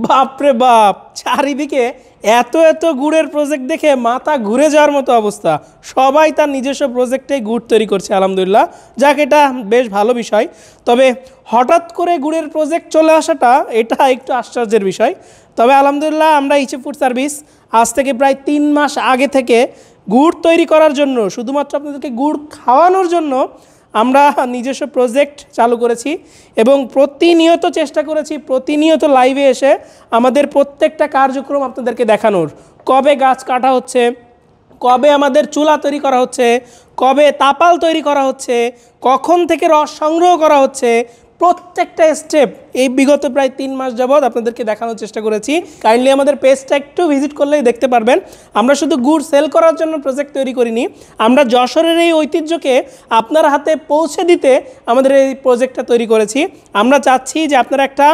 বাপরে বাপ, চারিদিকে এত এত গুড়ের প্রজেক্ট দেখে মাথা ঘুরে যাওয়ার মতো অবস্থা। সবাই তার নিজস্ব প্রজেক্টে গুড় তৈরি করছে আলহামদুলিল্লাহ, যাক এটা বেশ ভালো বিষয়। তবে হঠাৎ করে গুড়ের প্রজেক্ট চলে আসাটা এটা একটু আশ্চর্যের বিষয়। তবে আলহামদুলিল্লাহ আমরা ইচে ফুড সার্ভিস আজ থেকে প্রায় 3 মাস আগে থেকে গুড় তৈরি করার জন্য, শুধুমাত্র আপনাদেরকে গুড় খাওয়ানোর জন্য আমরা নিজস্ব প্রজেক্ট চালু করেছি এবং প্রতিনিয়ত চেষ্টা করেছি প্রতিনিয়ত লাইভে এসে আমাদের প্রত্যেকটা কার্যক্রম আপনাদেরকে দেখানোর। কবে গাছ কাটা হচ্ছে, কবে আমাদের চুলা তৈরি করা হচ্ছে, কবে তাপাল তৈরি করা হচ্ছে, কখন থেকে রস সংগ্রহ করা হচ্ছে, প্রত্যেকটা স্টেপ এই বিগত প্রায় 3 মাস যাবৎ আপনাদেরকে দেখানোর চেষ্টা করেছি। কাইন্ডলি আমাদের পেজটা একটু ভিজিট করলেই দেখতে পারবেন। আমরা শুধু গুড় সেল করার জন্য প্রজেক্ট তৈরি করিনি, আমরা যশোরের এই ঐতিহ্যকে আপনার হাতে পৌঁছে দিতে আমাদের এই প্রজেক্টটা তৈরি করেছি। আমরা চাচ্ছি যে আপনারা একটা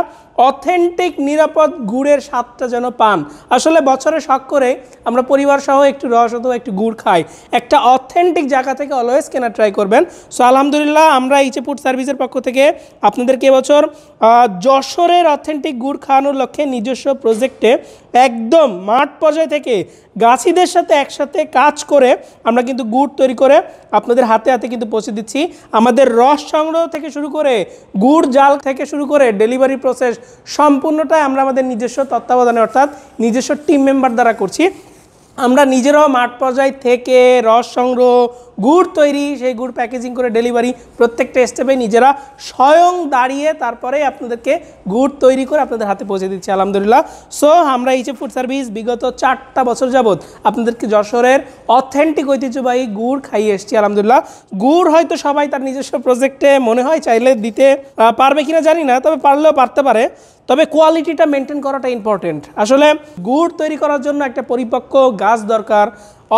অথেন্টিক নিরাপদ গুড়ের স্বাদটা যেন পান। আসলে বছরে শখ করে আমরা পরিবার সহ একটু রস অথবা একটু গুড় খাই, একটা অথেন্টিক জায়গা থেকে অলওয়েজ কেনা ট্রাই করবেন। সো আলহামদুলিল্লাহ আমরা ইচে ফুড সার্ভিসের পক্ষ থেকে আপনাদেরকে এবছর যশোরের অথেন্টিক গুড় খাওয়ানোর লক্ষ্যে নিজস্ব প্রজেক্টে একদম মাঠ পর্যায় থেকে গাছিদের সাথে একসাথে কাজ করে আমরা কিন্তু গুড় তৈরি করে আপনাদের হাতে হাতে কিন্তু পৌঁছে দিচ্ছি। আমাদের রস সংগ্রহ থেকে শুরু করে গুড় জাল থেকে শুরু করে ডেলিভারি প্রসেস সম্পূর্ণটাই আমরা আমাদের নিজস্ব তত্ত্বাবধানে অর্থাৎ নিজস্ব টিম মেম্বার দ্বারা করছি। আমরা নিজেরাও মাঠ পর্যায় থেকে রস সংগ্রহ, গুড় তৈরি, সেই গুড় প্যাকেজিং করে ডেলিভারি প্রত্যেকটা স্টেপে নিজেরা স্বয়ং দাঁড়িয়ে তারপরে আপনাদেরকে গুড় তৈরি করে আপনাদের হাতে পৌঁছে দিচ্ছি আলহামদুলিল্লাহ। সো আমরা ইচে ফুড সার্ভিস বিগত 4টা বছর যাবৎ আপনাদেরকে যশোরের অথেন্টিক ঐতিহ্যবাহী গুড় খাইয়ে এসেছি আলহামদুলিল্লাহ। গুড় হয়তো সবাই তার নিজস্ব প্রজেক্টে মনে হয় চাইলে দিতে পারবে কিনা জানি না, তবে পারলেও পারতে পারে। তবে কোয়ালিটিটা মেনটেন করাটা ইম্পর্টেন্ট। আসলে গুড় তৈরি করার জন্য একটা পরিপক্ক গাছ দরকার,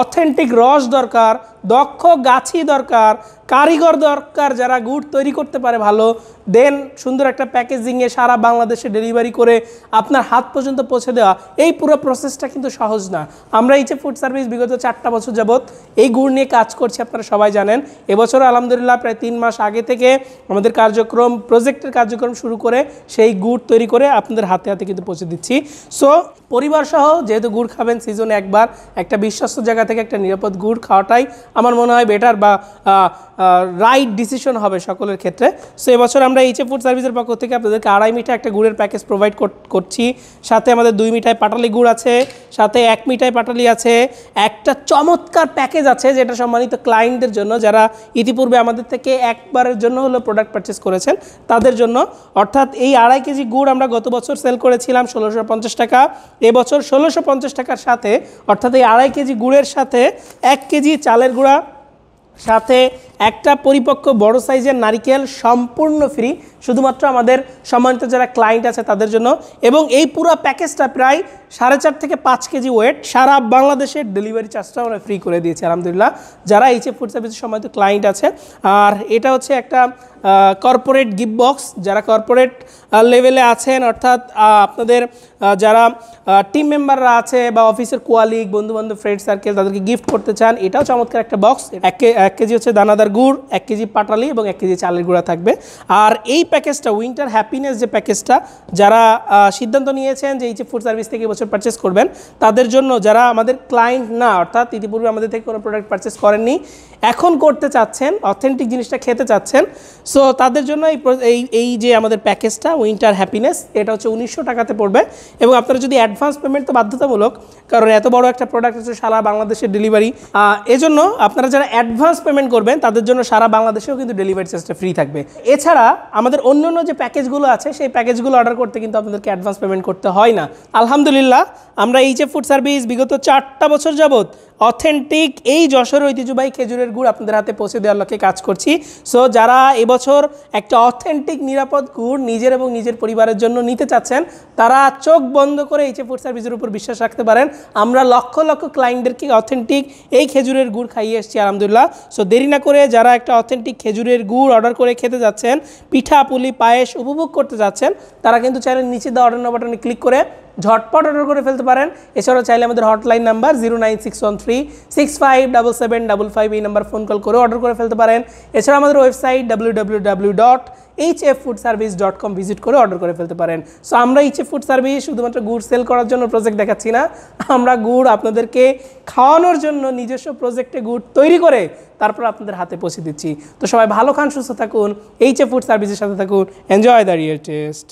অথেন্টিক রস দরকার, দক্ষ গাছি দরকার, কারিগর দরকার যারা গুড় তৈরি করতে পারে ভালো, দেন সুন্দর একটা প্যাকেজিংয়ে সারা বাংলাদেশে ডেলিভারি করে আপনার হাত পর্যন্ত পৌঁছে দেওয়া। এই পুরো প্রসেসটা কিন্তু সহজ না। আমরা ইচে ফুড সার্ভিস বিগত 4টা বছর যাবৎ এই গুড় নিয়ে কাজ করছি, আপনারা সবাই জানেন। এবছর আলহামদুলিল্লাহ প্রায় 3 মাস আগে থেকে আমাদের কার্যক্রম, প্রজেক্টের কার্যক্রম শুরু করে সেই গুড় তৈরি করে আপনাদের হাতে হাতে কিন্তু পৌঁছে দিচ্ছি। সো পরিবার সহ যেহেতু গুড় খাবেন সিজনে একবার, একটা বিশ্বস্ত জায়গা থেকে একটা নিরাপদ গুড় খাওয়াটাই আমার মনে হয় বেটার বা রাইট ডিসিশন হবে সকলের ক্ষেত্রে। সো এবছর আমরা ইচে ফুড সার্ভিসের পক্ষ থেকে আপনাদেরকে 2.5 মিঠাই একটা গুড়ের প্যাকেজ প্রোভাইড করছি। সাথে আমাদের 2 মিঠাই পাটালি গুড় আছে, সাথে 1 মিঠাই পাটালি আছে। একটা চমৎকার প্যাকেজ আছে যেটা সম্মানিত ক্লায়েন্টদের জন্য, যারা ইতিপূর্বে আমাদের থেকে একবারের জন্য হলো প্রোডাক্ট পারচেস করেছেন তাদের জন্য। অর্থাৎ এই 2.5 কেজি গুড় আমরা গত বছর সেল করেছিলাম 1650 টাকা, এবছর 1650 টাকার সাথে, অর্থাৎ এই 2.5 কেজি গুড়ের সাথে 1 কেজি চালের গুঁড়া, সাথে একটা পরিপক্ক বড় সাইজের নারিকেল সম্পূর্ণ ফ্রি, শুধুমাত্র আমাদের সম্মানিত যারা ক্লায়েন্ট আছে তাদের জন্য। এবং এই পুরো প্যাকেজটা প্রায় 4.5 থেকে 5 কেজি ওয়েট, সারা বাংলাদেশের ডেলিভারি চার্জটা আমরা ফ্রি করে দিয়েছি আলহামদুলিল্লাহ যারা ইচে ফুড সার্ভিসের সম্মানিত ক্লায়েন্ট আছে। আর এটা হচ্ছে একটা কর্পোরেট গিফট বক্স, যারা কর্পোরেট লেভেলে আছেন অর্থাৎ আপনাদের যারা টিম মেম্বাররা আছে বা অফিসের কোয়ালিগ, বন্ধুবান্ধব, ফ্রেন্ড সার্কেল তাদেরকে গিফট করতে চান, এটাও চমৎকার একটা বক্স। 1 কেজি হচ্ছে দানাদার গুড়, 1 কেজি পাটালি এবং 1 কেজি চালের গুঁড়া থাকবে। আর এই প্যাকেজটা উইন্টার হ্যাপিনেস যে প্যাকেজটা, যারা সিদ্ধান্ত নিয়েছেন যে ইচে ফুড সার্ভিস থেকে এবছর পারচেস করবেন তাদের জন্য, যারা আমাদের ক্লায়েন্ট না অর্থাৎ ইতিপূর্বে আমাদের থেকে কোনো প্রোডাক্ট পারচেস করেননি, এখন করতে চাচ্ছেন, অথেন্টিক জিনিসটা খেতে চাচ্ছেন, সো তাদের জন্য এই যে আমাদের প্যাকেজটা উইন্টার হ্যাপিনেস, এটা হচ্ছে 1900 টাকাতে পড়বে। এবং আপনারা যদি অ্যাডভান্স পেমেন্ট তো বাধ্যতামূলক, কারণ এত বড় একটা প্রোডাক্ট হচ্ছে সারা বাংলাদেশের ডেলিভারি, এজন্য আপনারা যারা অ্যাডভান্স পেমেন্ট করবেন তাদের জন্য সারা বাংলাদেশেও কিন্তু ডেলিভারি চার্জটা ফ্রি থাকবে। এছাড়া আমাদের অন্যান্য যে প্যাকেজগুলো আছে সেই প্যাকেজগুলো অর্ডার করতে কিন্তু আপনাদেরকে অ্যাডভান্স পেমেন্ট করতে হয় না। আলহামদুলিল্লাহ আমরা ইচে ফুড সার্ভিস বিগত 4টা বছর যাবৎ অথেন্টিক এই যশোর ঐতিহ্যবাহী খেজুরের গুড় আপনাদের হাতে পৌঁছে দেওয়ার লক্ষ্যে কাজ করছি। সো যারা এবছর একটা অথেন্টিক নিরাপদ গুড় নিজের এবং নিজের পরিবারের জন্য নিতে চাচ্ছেন, তারা চোখ বন্ধ করে ইচে ফুড সার্ভিসের উপর বিশ্বাস রাখতে পারেন। আমরা লক্ষ লক্ষ ক্লায়েন্টদেরকে অথেন্টিক এই খেজুরের গুড় খাইয়ে এসেছি আলহামদুলিল্লাহ। সো দেরি না করে যারা একটা অথেন্টিক খেজুরের গুড় অর্ডার করে খেতে যাচ্ছেন, পিঠা পুলি পায়েস উপভোগ করতে যাচ্ছেন, তারা কিন্তু চাইলে নিচে দেওয়া অর্ডার নাও বাটনে ক্লিক করে ঝটপট অর্ডার করে ফেলতে পারেন। এছাড়াও চাইলে আমাদের হটলাইন নাম্বার 09613657755 এই নাম্বার ফোন কল করে অর্ডার করে ফেলতে পারেন। এছাড়া আমাদের ওয়েবসাইট www.hffoodservice.com ভিজিট করে অর্ডার করে ফেলতে পারেন। সো আমরা এইচএফ ফুড সার্ভিস শুধুমাত্র গুড় সেল করার জন্য প্রজেক্ট দেখাচ্ছি না, আমরা গুড় আপনাদেরকে খাওয়ানোর জন্য নিজস্ব প্রজেক্টে গুড় তৈরি করে তারপর আপনাদের হাতে পৌঁছে দিচ্ছি। তো সবাই ভালো খান, সুস্থ থাকুন, এইচএফ ফুড সার্ভিসের সাথে থাকুন। Enjoy the real test.